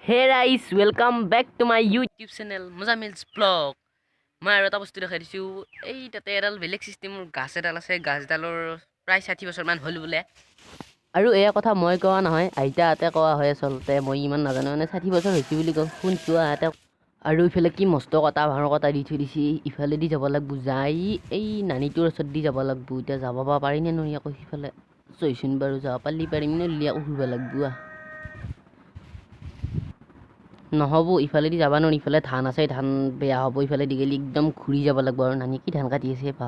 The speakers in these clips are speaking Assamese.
Hey guys, welcome back to my YouTube channel Muzamil's vlog. মই আৰু এটা বস্তু দেখাই দিছোঁ এই তাতে এডাল বেলেগ চিষ্টেমৰ গাছ এডাল আছে গাছডালৰ প্ৰায় 60 বছৰমান হ'ল বোলে আৰু এয়া কথা মই কোৱা নহয় আইতাহঁতে কোৱা হয় আচলতে মই ইমান নাজানো মানে 60 বছৰ হৈছে বুলি শুনছোঁ আইতা আৰু ইফালে কি মস্ত কটা ভাঙৰ কটা দি থৈ দিছে ইফালেদি যাব লাগিব যাই এই নানীটোৰ ওচৰত দি যাব লাগিব এতিয়া যাব পাৰি নে নোৱাৰি আকৌ সিফালে চৈচোন বাৰু যাব পাৰিম নে লিয়া উঠিব লাগিব নহ'ব ইফালেদি যাব নোৱাৰি ইফালে ধান আছে ধান বেয়া হ'ব ইফালেদি গ'লে একদম ঘূৰি যাব লাগিব আৰু নানী কি ধান কাটি আছে বা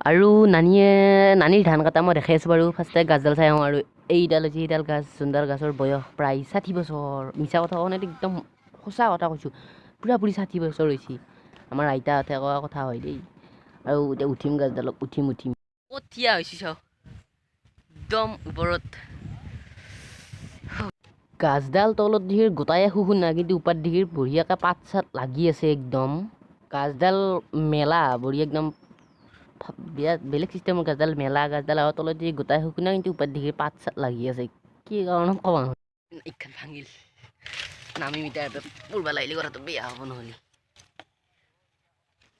আৰু নানীৰ ধান কটা মই দেখাই আছোঁ বাৰু ফাৰ্ষ্টে গাছডাল চাই আহোঁ আৰু এইডাল হৈছে এইডাল গাছ যোনডাল গছৰ বয়স প্ৰায় 60 বছৰ মিছা কথা কোৱা নাই একদম সঁচা কথা কৈছোঁ পুৰাপুৰি 60 বছৰ হৈছে আমাৰ আইতাহঁতে কোৱা কথা হয় দেই আৰু এতিয়া উঠিম গাছডালত উঠিম ক'ত থিয়া হৈছে চাওঁ একদম ওপৰত গাছডাল তলত দিহিৰ গোটাই শুনা কিন্তু ওপৰত দিহিৰ বঢ়িয়াকৈ পাত চাত লাগি আছে একদম গাছডাল মেলা বঢ়িয়া একদম বিৰাট বেলেগ চিষ্টেমৰ গাছডাল মেলা গাছডাল আৰু তলত দি গোটাই শুনা কিন্তু ওপৰত দিহিৰ পাত চাত লাগি আছে কি কাৰণত ক'ব ইখন ভাঙিল নামি মিটাৰ পূৰ্বা লাগিলে কথাটো বেয়া হ'ব নহ'লে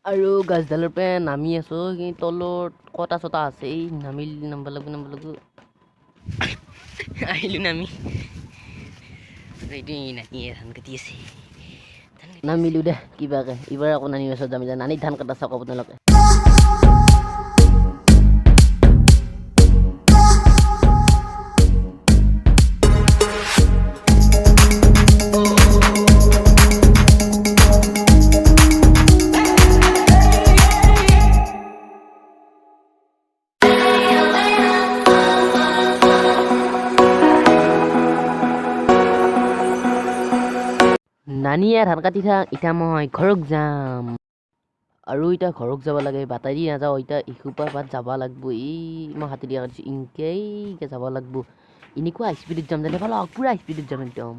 আৰু গাছডালৰ পৰা নামি আছোঁ কিন্তু তলত কটা চটা আছে এই নামিব লাগিব আহিলোঁ নামি নামিলোঁ দে কিবাকে এইবাৰ আকৌ নানি ওচৰত যাম নানী ধান কটা চাওক আপোনালোকে নানিয়ে ধান কাটি থাক এতিয়া মই ঘৰত যাম আৰু এতিয়া ঘৰত যাব লাগে বাটাৰী নাযাওঁ এতিয়া এসোপা বাট যাব লাগিব এই মই হাতে দিয়া কাটিছোঁ ইনকৈ যাব লাগিব এনেকুৱা স্পীডত যাম যেনে ভাল পুৰা স্পীডত যাম একদম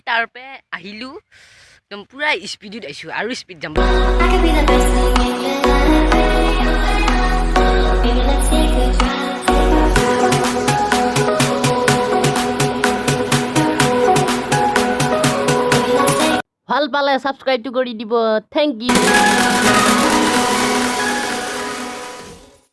তাৰপে আহিলোঁ একদম পুৰা স্পীডত আহিছোঁ আৰু স্পীড যাম ভাল পালে ছাবস্ক্ৰাইবটো কৰি দিব থেংক ইউ